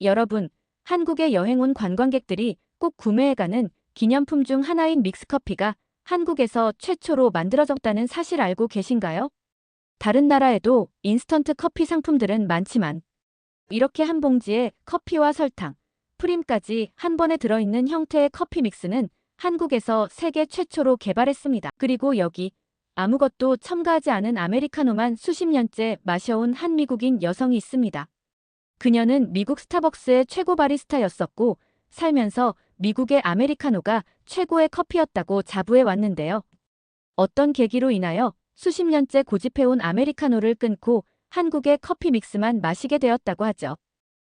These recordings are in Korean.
여러분, 한국에 여행 온 관광객들이 꼭 구매해가는 기념품 중 하나인 믹스커피가 한국에서 최초로 만들어졌다는 사실 알고 계신가요? 다른 나라에도 인스턴트 커피 상품들은 많지만 이렇게 한 봉지에 커피와 설탕, 프림까지 한 번에 들어있는 형태의 커피 믹스는 한국에서 세계 최초로 개발했습니다. 그리고 여기 아무것도 첨가하지 않은 아메리카노만 수십 년째 마셔온 한 미국인 여성이 있습니다. 그녀는 미국 스타벅스의 최고 바리스타였었고 살면서 미국의 아메리카노가 최고의 커피였다고 자부해 왔는데요. 어떤 계기로 인하여 수십 년째 고집해온 아메리카노를 끊고 한국의 커피 믹스만 마시게 되었다고 하죠.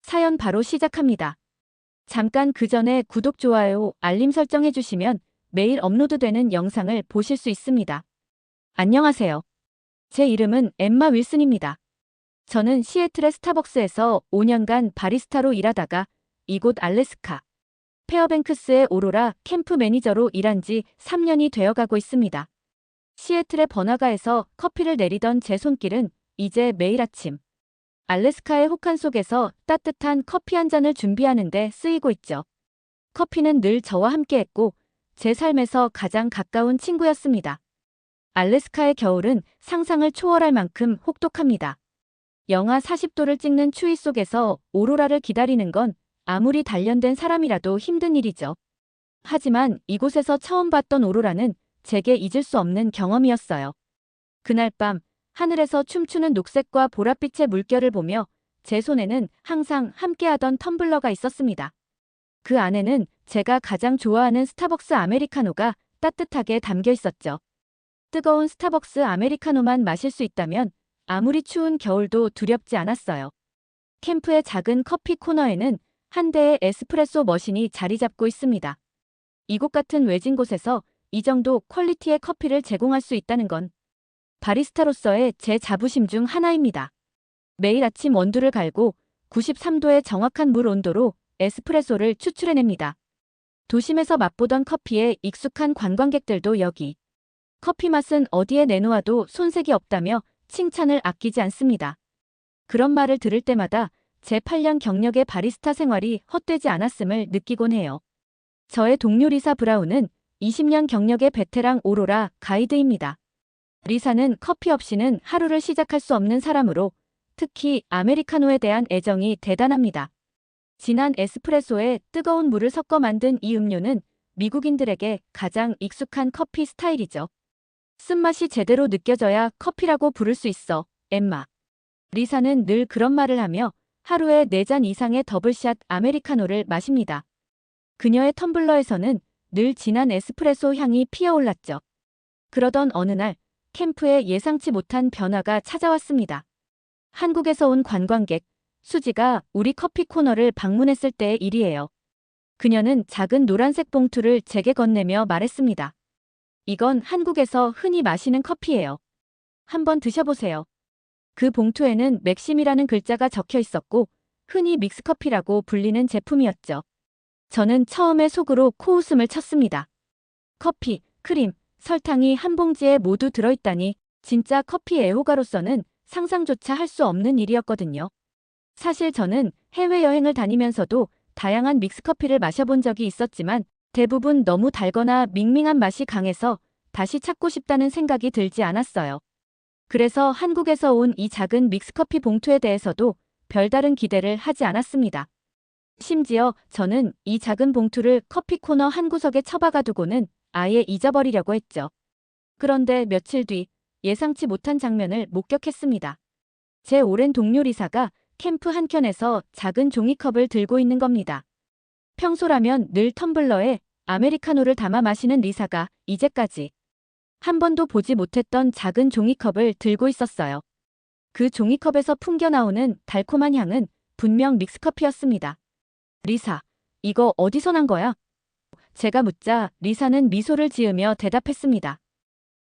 사연 바로 시작합니다. 잠깐 그 전에 구독, 좋아요, 알림 설정해 주시면 매일 업로드되는 영상을 보실 수 있습니다. 안녕하세요. 제 이름은 엠마 윌슨입니다. 저는 시애틀의 스타벅스에서 5년간 바리스타로 일하다가 이곳 알래스카 페어뱅크스의 오로라 캠프 매니저로 일한 지 3년이 되어가고 있습니다. 시애틀의 번화가에서 커피를 내리던 제 손길은 이제 매일 아침 알래스카의 혹한 속에서 따뜻한 커피 한 잔을 준비하는 데 쓰이고 있죠. 커피는 늘 저와 함께했고 제 삶에서 가장 가까운 친구였습니다. 알래스카의 겨울은 상상을 초월할 만큼 혹독합니다. 영하 40도를 찍는 추위 속에서 오로라를 기다리는 건 아무리 단련된 사람이라도 힘든 일이죠. 하지만 이곳에서 처음 봤던 오로라는 제게 잊을 수 없는 경험이었어요. 그날 밤 하늘에서 춤추는 녹색과 보랏빛의 물결을 보며 제 손에는 항상 함께하던 텀블러가 있었습니다. 그 안에는 제가 가장 좋아하는 스타벅스 아메리카노가 따뜻하게 담겨 있었죠. 뜨거운 스타벅스 아메리카노만 마실 수 있다면 아무리 추운 겨울도 두렵지 않았어요. 캠프의 작은 커피 코너에는 한 대의 에스프레소 머신이 자리 잡고 있습니다. 이곳 같은 외진 곳에서 이 정도 퀄리티의 커피를 제공할 수 있다는 건 바리스타로서의 제 자부심 중 하나입니다. 매일 아침 원두를 갈고 93도의 정확한 물 온도로 에스프레소를 추출해냅니다. 도심에서 맛보던 커피에 익숙한 관광객들도 여기 커피 맛은 어디에 내놓아도 손색이 없다며 칭찬을 아끼지 않습니다. 그런 말을 들을 때마다 제 8년 경력의 바리스타 생활이 헛되지 않았음을 느끼곤 해요. 저의 동료 리사 브라운은 20년 경력의 베테랑 오로라 가이드입니다. 리사는 커피 없이는 하루를 시작할 수 없는 사람으로 특히 아메리카노에 대한 애정이 대단합니다. 진한 에스프레소에 뜨거운 물을 섞어 만든 이 음료는 미국인들에게 가장 익숙한 커피 스타일이죠. 쓴맛이 제대로 느껴져야 커피라고 부를 수 있어, 엠마. 리사는 늘 그런 말을 하며 하루에 4잔 이상의 더블샷 아메리카노를 마십니다. 그녀의 텀블러에서는 늘 진한 에스프레소 향이 피어올랐죠. 그러던 어느 날 캠프에 예상치 못한 변화가 찾아왔습니다. 한국에서 온 관광객 수지가 우리 커피 코너를 방문했을 때의 일이에요. 그녀는 작은 노란색 봉투를 제게 건네며 말했습니다. 이건 한국에서 흔히 마시는 커피예요. 한번 드셔보세요. 그 봉투에는 맥심이라는 글자가 적혀 있었고 흔히 믹스커피라고 불리는 제품이었죠. 저는 처음에 속으로 코웃음을 쳤습니다. 커피, 크림, 설탕이 한 봉지에 모두 들어있다니 진짜 커피 애호가로서는 상상조차 할 수 없는 일이었거든요. 사실 저는 해외여행을 다니면서도 다양한 믹스커피를 마셔본 적이 있었지만 대부분 너무 달거나 밍밍한 맛이 강해서 다시 찾고 싶다는 생각이 들지 않았어요. 그래서 한국에서 온 이 작은 믹스커피 봉투에 대해서도 별다른 기대를 하지 않았습니다. 심지어 저는 이 작은 봉투를 커피 코너 한 구석에 처박아 두고는 아예 잊어버리려고 했죠. 그런데 며칠 뒤 예상치 못한 장면을 목격했습니다. 제 오랜 동료 리사가 캠프 한켠에서 작은 종이컵을 들고 있는 겁니다. 평소라면 늘 텀블러에 아메리카노를 담아 마시는 리사가 이제까지 한 번도 보지 못했던 작은 종이컵을 들고 있었어요. 그 종이컵에서 풍겨나오는 달콤한 향은 분명 믹스커피였습니다. 리사, 이거 어디서 난 거야? 제가 묻자 리사는 미소를 지으며 대답했습니다.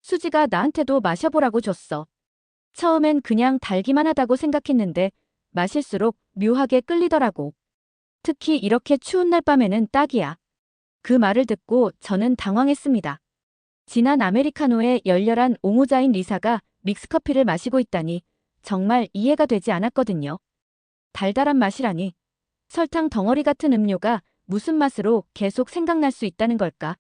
수지가 나한테도 마셔보라고 줬어. 처음엔 그냥 달기만 하다고 생각했는데 마실수록 묘하게 끌리더라고. 특히 이렇게 추운 날 밤에는 딱이야. 그 말을 듣고 저는 당황했습니다. 진한 아메리카노에 열렬한 옹호자인 리사가 믹스커피를 마시고 있다니 정말 이해가 되지 않았거든요. 달달한 맛이라니. 설탕 덩어리 같은 음료가 무슨 맛으로 계속 생각날 수 있다는 걸까?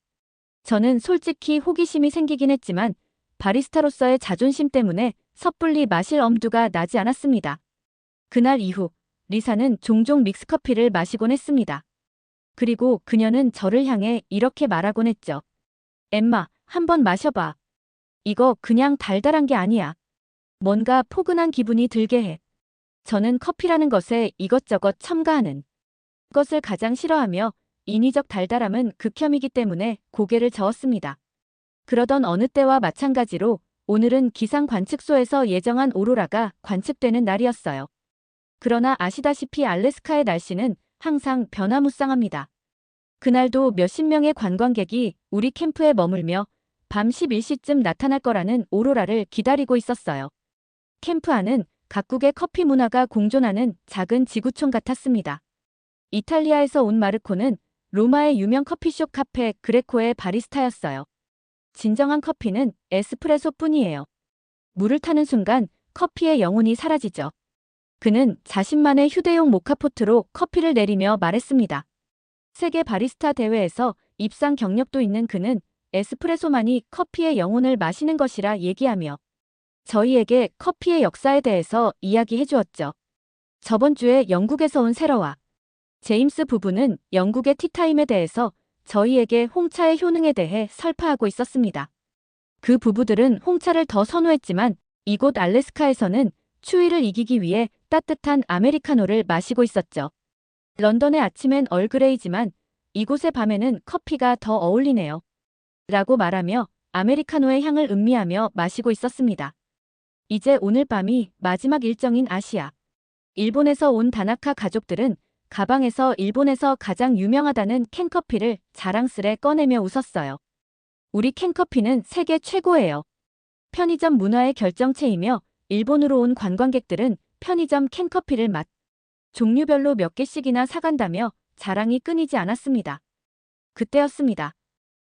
저는 솔직히 호기심이 생기긴 했지만 바리스타로서의 자존심 때문에 섣불리 마실 엄두가 나지 않았습니다. 그날 이후 리사는 종종 믹스커피를 마시곤 했습니다. 그리고 그녀는 저를 향해 이렇게 말하곤 했죠. 엠마, 한번 마셔봐. 이거 그냥 달달한 게 아니야. 뭔가 포근한 기분이 들게 해. 저는 커피라는 것에 이것저것 첨가하는 것을 가장 싫어하며 인위적 달달함은 극혐이기 때문에 고개를 저었습니다. 그러던 어느 때와 마찬가지로 오늘은 기상 관측소에서 예정한 오로라가 관측되는 날이었어요. 그러나 아시다시피 알래스카의 날씨는 항상 변화무쌍합니다. 그날도 몇십 명의 관광객이 우리 캠프에 머물며 밤 11시쯤 나타날 거라는 오로라를 기다리고 있었어요. 캠프 안은 각국의 커피 문화가 공존하는 작은 지구촌 같았습니다. 이탈리아에서 온 마르코는 로마의 유명 커피숍 카페 그레코의 바리스타였어요. 진정한 커피는 에스프레소뿐이에요. 물을 타는 순간 커피의 영혼이 사라지죠. 그는 자신만의 휴대용 모카포트로 커피를 내리며 말했습니다. 세계 바리스타 대회에서 입상 경력도 있는 그는 에스프레소만이 커피의 영혼을 마시는 것이라 얘기하며 저희에게 커피의 역사에 대해서 이야기해 주었죠. 저번 주에 영국에서 온 세러와 제임스 부부는 영국의 티타임에 대해서 저희에게 홍차의 효능에 대해 설파하고 있었습니다. 그 부부들은 홍차를 더 선호했지만 이곳 알래스카에서는 추위를 이기기 위해 따뜻한 아메리카노를 마시고 있었죠. 런던의 아침엔 얼그레이지만 이곳의 밤에는 커피가 더 어울리네요. 라고 말하며 아메리카노의 향을 음미하며 마시고 있었습니다. 이제 오늘 밤이 마지막 일정인 아시아. 일본에서 온 다나카 가족들은 가방에서 일본에서 가장 유명하다는 캔커피를 자랑스레 꺼내며 웃었어요. 우리 캔커피는 세계 최고예요. 편의점 문화의 결정체이며 일본으로 온 관광객들은 편의점 캔커피를 종류별로 몇 개씩이나 사간다며 자랑이 끊이지 않았습니다. 그때였습니다.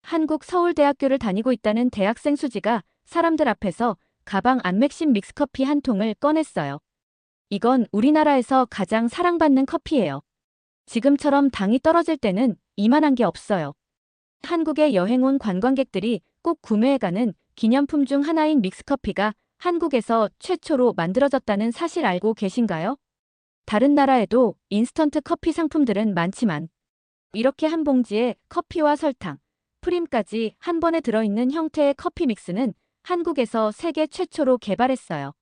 한국 서울대학교를 다니고 있다는 대학생 수지가 사람들 앞에서 가방 안 맥심 믹스커피 한 통을 꺼냈어요. 이건 우리나라에서 가장 사랑받는 커피예요. 지금처럼 당이 떨어질 때는 이만한 게 없어요. 한국에 여행 온 관광객들이 꼭 구매해가는 기념품 중 하나인 믹스커피가 한국에서 최초로 만들어졌다는 사실 알고 계신가요? 다른 나라에도 인스턴트 커피 상품들은 많지만 이렇게 한 봉지에 커피와 설탕, 프림까지 한 번에 들어있는 형태의 커피 믹스는 한국에서 세계 최초로 개발했어요.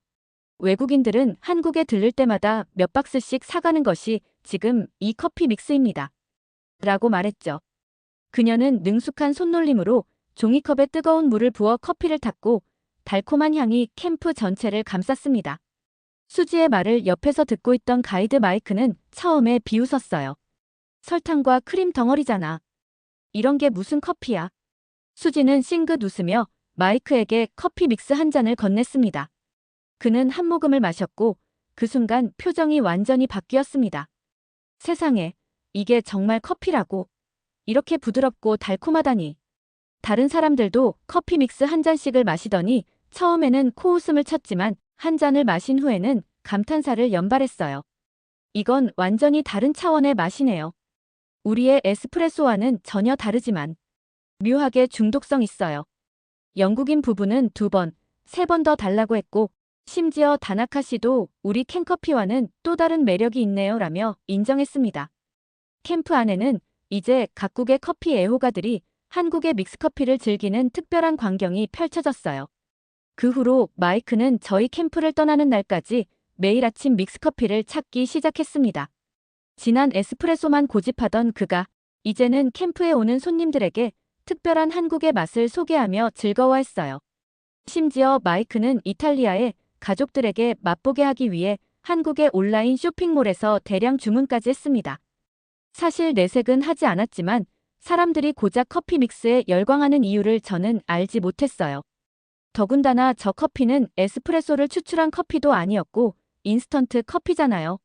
외국인들은 한국에 들를 때마다 몇 박스씩 사가는 것이 지금 이 커피 믹스입니다. 라고 말했죠. 그녀는 능숙한 손놀림으로 종이컵에 뜨거운 물을 부어 커피를 탔고 달콤한 향이 캠프 전체를 감쌌습니다. 수지의 말을 옆에서 듣고 있던 가이드 마이크는 처음에 비웃었어요. 설탕과 크림 덩어리잖아. 이런 게 무슨 커피야? 수지는 싱긋 웃으며 마이크에게 커피 믹스 한 잔을 건넸습니다. 그는 한 모금을 마셨고 그 순간 표정이 완전히 바뀌었습니다. 세상에, 이게 정말 커피라고. 이렇게 부드럽고 달콤하다니. 다른 사람들도 커피 믹스 한 잔씩을 마시더니 처음에는 코웃음을 쳤지만 한 잔을 마신 후에는 감탄사를 연발했어요. 이건 완전히 다른 차원의 맛이네요. 우리의 에스프레소와는 전혀 다르지만 묘하게 중독성 있어요. 영국인 부부는 2번, 3번 더 달라고 했고 심지어 다나카 씨도 우리 캔커피와는 또 다른 매력이 있네요 라며 인정했습니다. 캠프 안에는 이제 각국의 커피 애호가들이 한국의 믹스커피를 즐기는 특별한 광경이 펼쳐졌어요. 그 후로 마이크는 저희 캠프를 떠나는 날까지 매일 아침 믹스커피를 찾기 시작했습니다. 진한 에스프레소만 고집하던 그가 이제는 캠프에 오는 손님들에게 특별한 한국의 맛을 소개하며 즐거워했어요. 심지어 마이크는 이탈리아에 가족들에게 맛보게 하기 위해 한국의 온라인 쇼핑몰에서 대량 주문까지 했습니다. 사실 내색은 하지 않았지만 사람들이 고작 커피 믹스에 열광하는 이유를 저는 알지 못했어요. 더군다나 저 커피는 에스프레소를 추출한 커피도 아니었고 인스턴트 커피잖아요.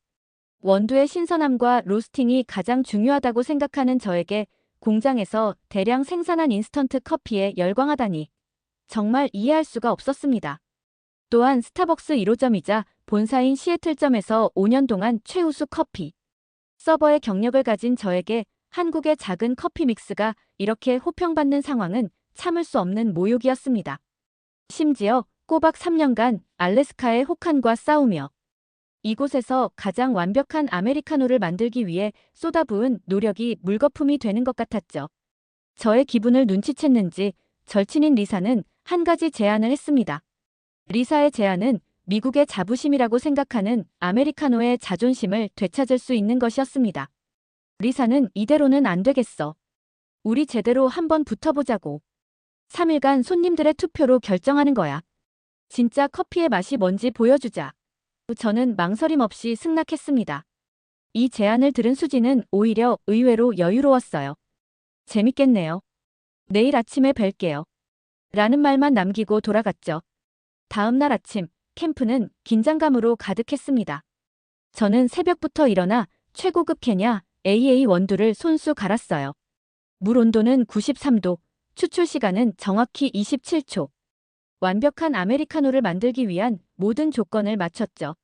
원두의 신선함과 로스팅이 가장 중요하다고 생각하는 저에게 공장에서 대량 생산한 인스턴트 커피에 열광하다니 정말 이해할 수가 없었습니다. 또한 스타벅스 1호점이자 본사인 시애틀점에서 5년 동안 최우수 커피 서버의 경력을 가진 저에게 한국의 작은 커피 믹스가 이렇게 호평받는 상황은 참을 수 없는 모욕이었습니다. 심지어 꼬박 3년간 알래스카의 혹한과 싸우며 이곳에서 가장 완벽한 아메리카노를 만들기 위해 쏟아부은 노력이 물거품이 되는 것 같았죠. 저의 기분을 눈치챘는지 절친인 리사는 한 가지 제안을 했습니다. 리사의 제안은 미국의 자부심이라고 생각하는 아메리카노의 자존심을 되찾을 수 있는 것이었습니다. 리사는 이대로는 안 되겠어. 우리 제대로 한번 붙어보자고. 3일간 손님들의 투표로 결정하는 거야. 진짜 커피의 맛이 뭔지 보여주자. 저는 망설임 없이 승낙했습니다. 이 제안을 들은 수지는 오히려 의외로 여유로웠어요. 재밌겠네요. 내일 아침에 뵐게요. 라는 말만 남기고 돌아갔죠. 다음 날 아침, 캠프는 긴장감으로 가득했습니다. 저는 새벽부터 일어나 최고급 케냐 AA 원두를 손수 갈았어요. 물 온도는 93도, 추출 시간은 정확히 27초. 완벽한 아메리카노를 만들기 위한 모든 조건을 맞췄죠.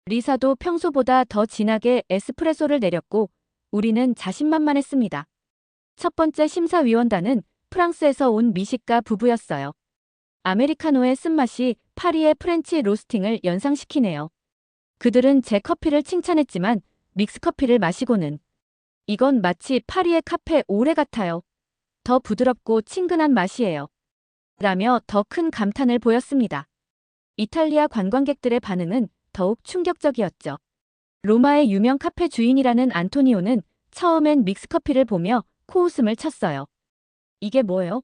리사도 평소보다 더 진하게 에스프레소를 내렸고 우리는 자신만만했습니다. 첫 번째 심사위원단은 프랑스에서 온 미식가 부부였어요. 아메리카노의 쓴맛이 파리의 프렌치 로스팅을 연상시키네요. 그들은 제 커피를 칭찬했지만 믹스커피를 마시고는 이건 마치 파리의 카페 오레 같아요. 더 부드럽고 친근한 맛이에요. 라며 더 큰 감탄을 보였습니다. 이탈리아 관광객들의 반응은 더욱 충격적이었죠. 로마의 유명 카페 주인이라는 안토니오는 처음엔 믹스커피를 보며 코웃음을 쳤어요. 이게 뭐예요?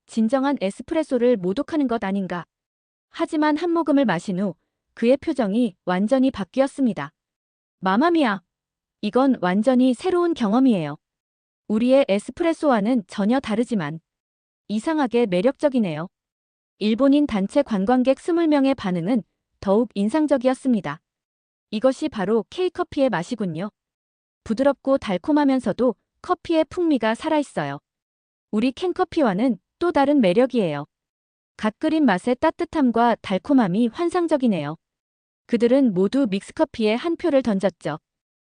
진정한 에스프레소를 모독하는 것 아닌가? 하지만 한 모금을 마신 후 그의 표정이 완전히 바뀌었습니다. 마마미야! 이건 완전히 새로운 경험이에요. 우리의 에스프레소와는 전혀 다르지만 이상하게 매력적이네요. 일본인 단체 관광객 20명의 반응은 더욱 인상적이었습니다. 이것이 바로 K커피의 맛이군요. 부드럽고 달콤하면서도 커피의 풍미가 살아있어요. 우리 캔커피와는 또 다른 매력이에요. 갓 끓인 맛의 따뜻함과 달콤함이 환상적이네요. 그들은 모두 믹스커피에 한 표를 던졌죠.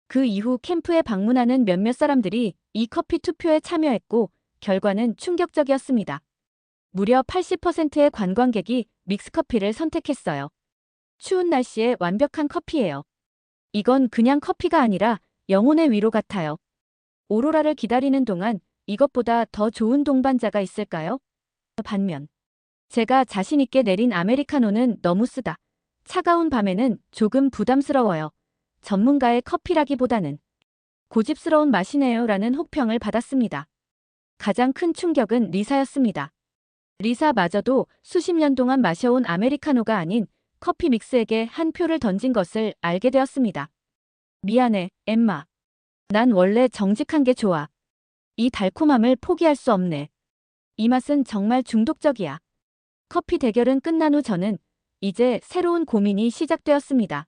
그 이후 캠프에 방문하는 몇몇 사람들이 이 커피 투표에 참여했고 결과는 충격적이었습니다. 무려 80%의 관광객이 믹스커피를 선택했어요. 추운 날씨에 완벽한 커피예요. 이건 그냥 커피가 아니라 영혼의 위로 같아요. 오로라를 기다리는 동안 이것보다 더 좋은 동반자가 있을까요? 반면 제가 자신 있게 내린 아메리카노는 너무 쓰다. 차가운 밤에는 조금 부담스러워요. 전문가의 커피라기보다는 고집스러운 맛이네요 라는 혹평을 받았습니다. 가장 큰 충격은 리사였습니다. 리사마저도 수십 년 동안 마셔온 아메리카노가 아닌 커피 믹스에게 한 표를 던진 것을 알게 되었습니다. 미안해, 엠마. 난 원래 정직한 게 좋아. 이 달콤함을 포기할 수 없네. 이 맛은 정말 중독적이야. 커피 대결은 끝난 후 저는 이제 새로운 고민이 시작되었습니다.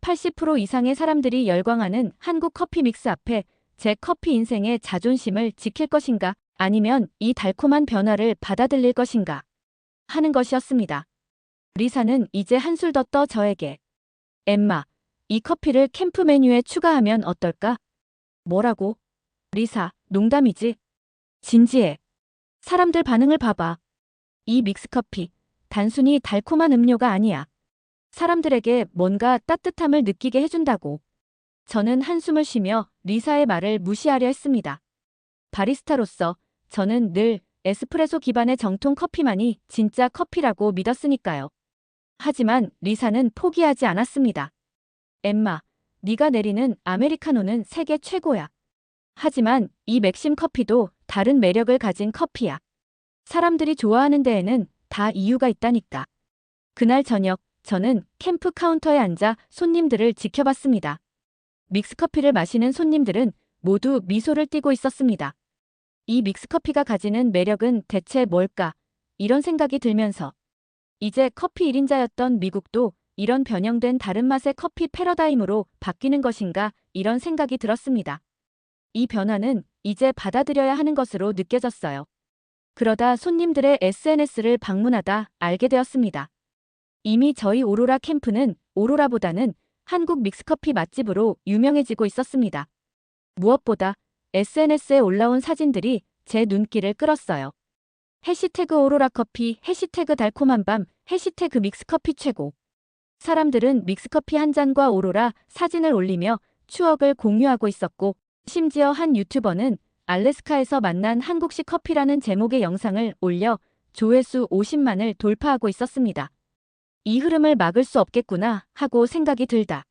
80% 이상의 사람들이 열광하는 한국 커피 믹스 앞에 제 커피 인생의 자존심을 지킬 것인가 아니면 이 달콤한 변화를 받아들일 것인가 하는 것이었습니다. 리사는 이제 한술 더 떠 저에게 엠마, 이 커피를 캠프 메뉴에 추가하면 어떨까? 뭐라고? 리사, 농담이지? 진지해. 사람들 반응을 봐봐. 이 믹스커피, 단순히 달콤한 음료가 아니야. 사람들에게 뭔가 따뜻함을 느끼게 해준다고. 저는 한숨을 쉬며 리사의 말을 무시하려 했습니다. 바리스타로서 저는 늘 에스프레소 기반의 정통 커피만이 진짜 커피라고 믿었으니까요. 하지만 리사는 포기하지 않았습니다. 엠마, 네가 내리는 아메리카노는 세계 최고야. 하지만 이 맥심 커피도 다른 매력을 가진 커피야. 사람들이 좋아하는 데에는 다 이유가 있다니까. 그날 저녁 저는 캠프 카운터에 앉아 손님들을 지켜봤습니다. 믹스커피를 마시는 손님들은 모두 미소를 띠고 있었습니다. 이 믹스커피가 가지는 매력은 대체 뭘까? 이런 생각이 들면서 이제 커피 1인자였던 미국도 이런 변형된 다른 맛의 커피 패러다임으로 바뀌는 것인가 이런 생각이 들었습니다. 이 변화는 이제 받아들여야 하는 것으로 느껴졌어요. 그러다 손님들의 SNS를 방문하다 알게 되었습니다. 이미 저희 오로라 캠프는 오로라보다는 한국 믹스커피 맛집으로 유명해지고 있었습니다. 무엇보다 SNS에 올라온 사진들이 제 눈길을 끌었어요. 해시태그 오로라 커피, 해시태그 달콤한 밤, 해시태그 믹스커피 최고. 사람들은 믹스커피 한 잔과 오로라 사진을 올리며 추억을 공유하고 있었고, 심지어 한 유튜버는 알래스카에서 만난 한국식 커피라는 제목의 영상을 올려 조회수 50만을 돌파하고 있었습니다. 이 흐름을 막을 수 없겠구나 하고 생각이 들다.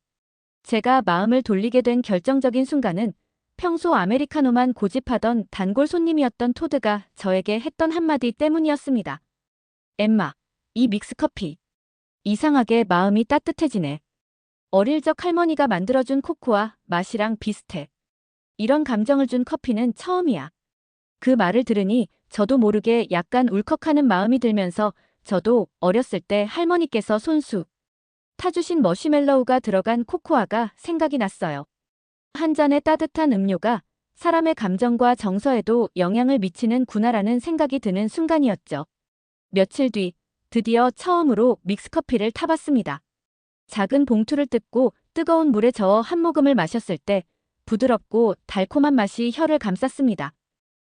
제가 마음을 돌리게 된 결정적인 순간은 평소 아메리카노만 고집하던 단골 손님이었던 토드가 저에게 했던 한마디 때문이었습니다. 엠마, 이 믹스커피. 이상하게 마음이 따뜻해지네. 어릴 적 할머니가 만들어준 코코아 맛이랑 비슷해. 이런 감정을 준 커피는 처음이야. 그 말을 들으니 저도 모르게 약간 울컥하는 마음이 들면서 저도 어렸을 때 할머니께서 손수 타주신 머시멜로우가 들어간 코코아가 생각이 났어요. 한 잔의 따뜻한 음료가 사람의 감정과 정서에도 영향을 미치는구나라는 생각이 드는 순간이었죠. 며칠 뒤 드디어 처음으로 믹스커피를 타봤습니다. 작은 봉투를 뜯고 뜨거운 물에 저어 한 모금을 마셨을 때 부드럽고 달콤한 맛이 혀를 감쌌습니다.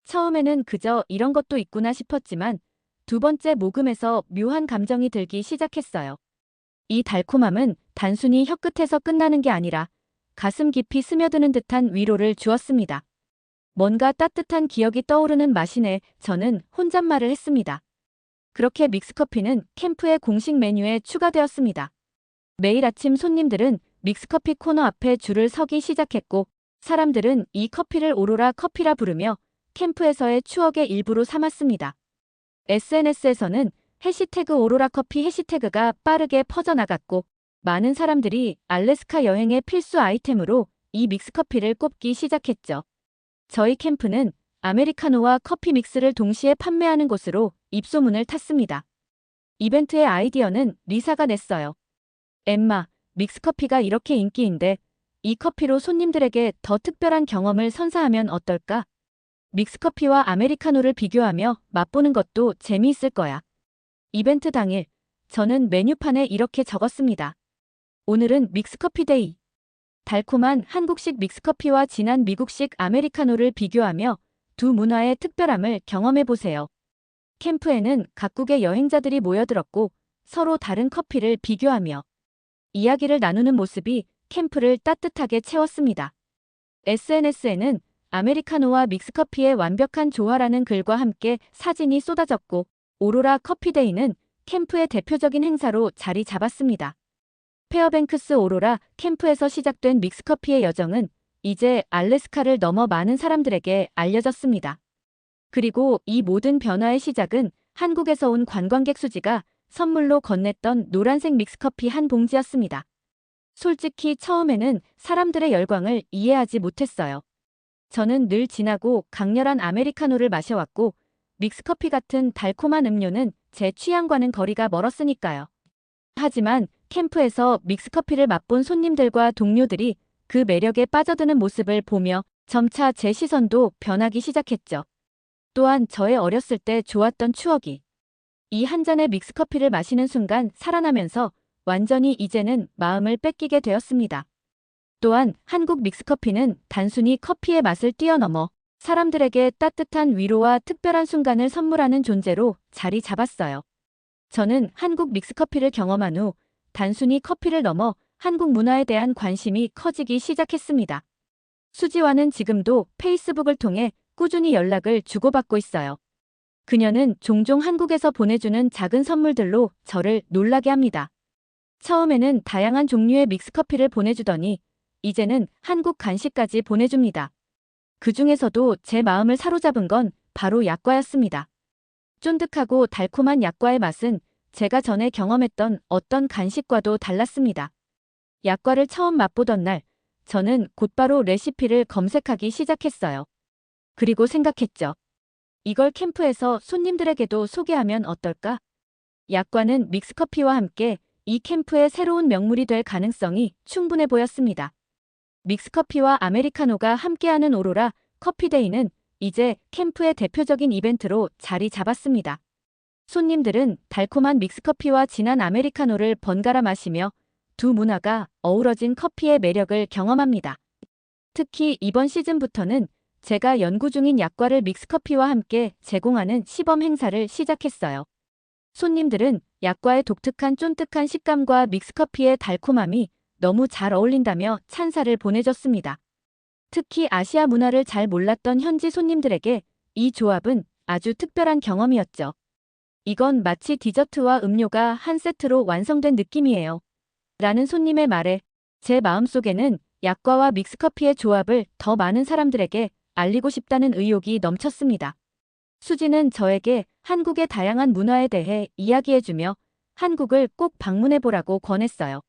처음에는 그저 이런 것도 있구나 싶었지만 두 번째 모금에서 묘한 감정이 들기 시작했어요. 이 달콤함은 단순히 혀끝에서 끝나는 게 아니라 가슴 깊이 스며드는 듯한 위로를 주었습니다. 뭔가 따뜻한 기억이 떠오르는 맛이네. 저는 혼잣말을 했습니다. 그렇게 믹스커피는 캠프의 공식 메뉴에 추가되었습니다. 매일 아침 손님들은 믹스커피 코너 앞에 줄을 서기 시작했고, 사람들은 이 커피를 오로라 커피라 부르며 캠프에서의 추억의 일부로 삼았습니다. SNS에서는 해시태그 오로라 커피 해시태그가 빠르게 퍼져나갔고, 많은 사람들이 알래스카 여행의 필수 아이템으로 이 믹스커피를 꼽기 시작했죠. 저희 캠프는 아메리카노와 커피 믹스를 동시에 판매하는 곳으로 입소문을 탔습니다. 이벤트의 아이디어는 리사가 냈어요. 엠마, 믹스커피가 이렇게 인기인데 이 커피로 손님들에게 더 특별한 경험을 선사하면 어떨까? 믹스커피와 아메리카노를 비교하며 맛보는 것도 재미있을 거야. 이벤트 당일, 저는 메뉴판에 이렇게 적었습니다. 오늘은 믹스커피 데이. 달콤한 한국식 믹스커피와 진한 미국식 아메리카노를 비교하며 두 문화의 특별함을 경험해보세요. 캠프에는 각국의 여행자들이 모여들었고 서로 다른 커피를 비교하며 이야기를 나누는 모습이 캠프를 따뜻하게 채웠습니다. SNS에는 아메리카노와 믹스커피의 완벽한 조화라는 글과 함께 사진이 쏟아졌고 오로라 커피데이는 캠프의 대표적인 행사로 자리 잡았습니다. 페어뱅크스 오로라 캠프에서 시작된 믹스커피의 여정은 이제 알래스카를 넘어 많은 사람들에게 알려졌습니다. 그리고 이 모든 변화의 시작은 한국에서 온 관광객 수지가 선물로 건넸던 노란색 믹스커피 한 봉지였습니다. 솔직히 처음에는 사람들의 열광을 이해하지 못했어요. 저는 늘 진하고 강렬한 아메리카노를 마셔왔고 믹스커피 같은 달콤한 음료는 제 취향과는 거리가 멀었으니까요. 하지만 캠프에서 믹스커피를 맛본 손님들과 동료들이 그 매력에 빠져드는 모습을 보며 점차 제 시선도 변하기 시작했죠. 또한 저의 어렸을 때 좋았던 추억이 이 한 잔의 믹스커피를 마시는 순간 살아나면서 완전히 이제는 마음을 뺏기게 되었습니다. 또한 한국 믹스커피는 단순히 커피의 맛을 뛰어넘어 사람들에게 따뜻한 위로와 특별한 순간을 선물하는 존재로 자리 잡았어요. 저는 한국 믹스커피를 경험한 후 단순히 커피를 넘어 한국 문화에 대한 관심이 커지기 시작했습니다. 수지와는 지금도 페이스북을 통해 꾸준히 연락을 주고받고 있어요. 그녀는 종종 한국에서 보내주는 작은 선물들로 저를 놀라게 합니다. 처음에는 다양한 종류의 믹스커피를 보내주더니 이제는 한국 간식까지 보내줍니다. 그 중에서도 제 마음을 사로잡은 건 바로 약과였습니다. 쫀득하고 달콤한 약과의 맛은 제가 전에 경험했던 어떤 간식과도 달랐습니다. 약과를 처음 맛보던 날, 저는 곧바로 레시피를 검색하기 시작했어요. 그리고 생각했죠. 이걸 캠프에서 손님들에게도 소개하면 어떨까? 약과는 믹스커피와 함께 이 캠프의 새로운 명물이 될 가능성이 충분해 보였습니다. 믹스커피와 아메리카노가 함께하는 오로라 커피데이는 이제 캠프의 대표적인 이벤트로 자리 잡았습니다. 손님들은 달콤한 믹스커피와 진한 아메리카노를 번갈아 마시며 두 문화가 어우러진 커피의 매력을 경험합니다. 특히 이번 시즌부터는 제가 연구 중인 약과를 믹스커피와 함께 제공하는 시범 행사를 시작했어요. 손님들은 약과의 독특한 쫀득한 식감과 믹스커피의 달콤함이 너무 잘 어울린다며 찬사를 보내줬습니다. 특히 아시아 문화를 잘 몰랐던 현지 손님들에게 이 조합은 아주 특별한 경험이었죠. 이건 마치 디저트와 음료가 한 세트로 완성된 느낌이에요. 라는 손님의 말에 제 마음속에는 약과와 믹스커피의 조합을 더 많은 사람들에게 알리고 싶다는 의욕이 넘쳤습니다. 수지는 저에게 한국의 다양한 문화에 대해 이야기해주며 한국을 꼭 방문해보라고 권했어요.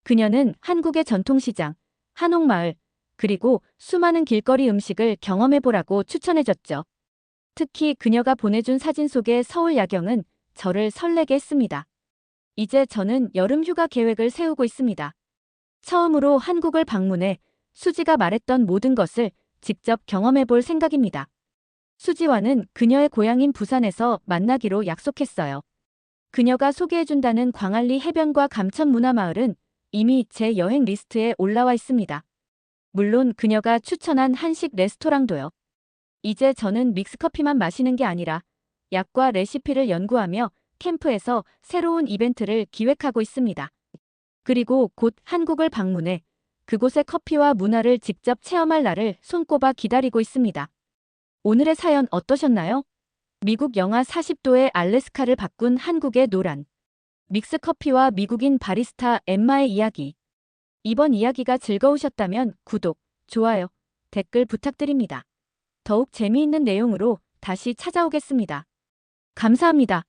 그녀는 한국의 전통시장, 한옥마을, 그리고 수많은 길거리 음식을 경험해보라고 추천해줬죠. 특히 그녀가 보내준 사진 속의 서울 야경은 저를 설레게 했습니다. 이제 저는 여름 휴가 계획을 세우고 있습니다. 처음으로 한국을 방문해 수지가 말했던 모든 것을 직접 경험해볼 생각입니다. 수지와는 그녀의 고향인 부산에서 만나기로 약속했어요. 그녀가 소개해준다는 광안리 해변과 감천문화마을은 이미 제 여행 리스트에 올라와 있습니다. 물론 그녀가 추천한 한식 레스토랑도요. 이제 저는 믹스커피만 마시는 게 아니라 약과 레시피를 연구하며 캠프에서 새로운 이벤트를 기획하고 있습니다. 그리고 곧 한국을 방문해 그곳의 커피와 문화를 직접 체험할 날을 손꼽아 기다리고 있습니다. 오늘의 사연 어떠셨나요? 미국 영하 40도의 알래스카를 바꾼 한국의 노란 믹스커피와 미국인 바리스타 엠마의 이야기. 이번 이야기가 즐거우셨다면 구독, 좋아요, 댓글 부탁드립니다. 더욱 재미있는 내용으로 다시 찾아오겠습니다. 감사합니다.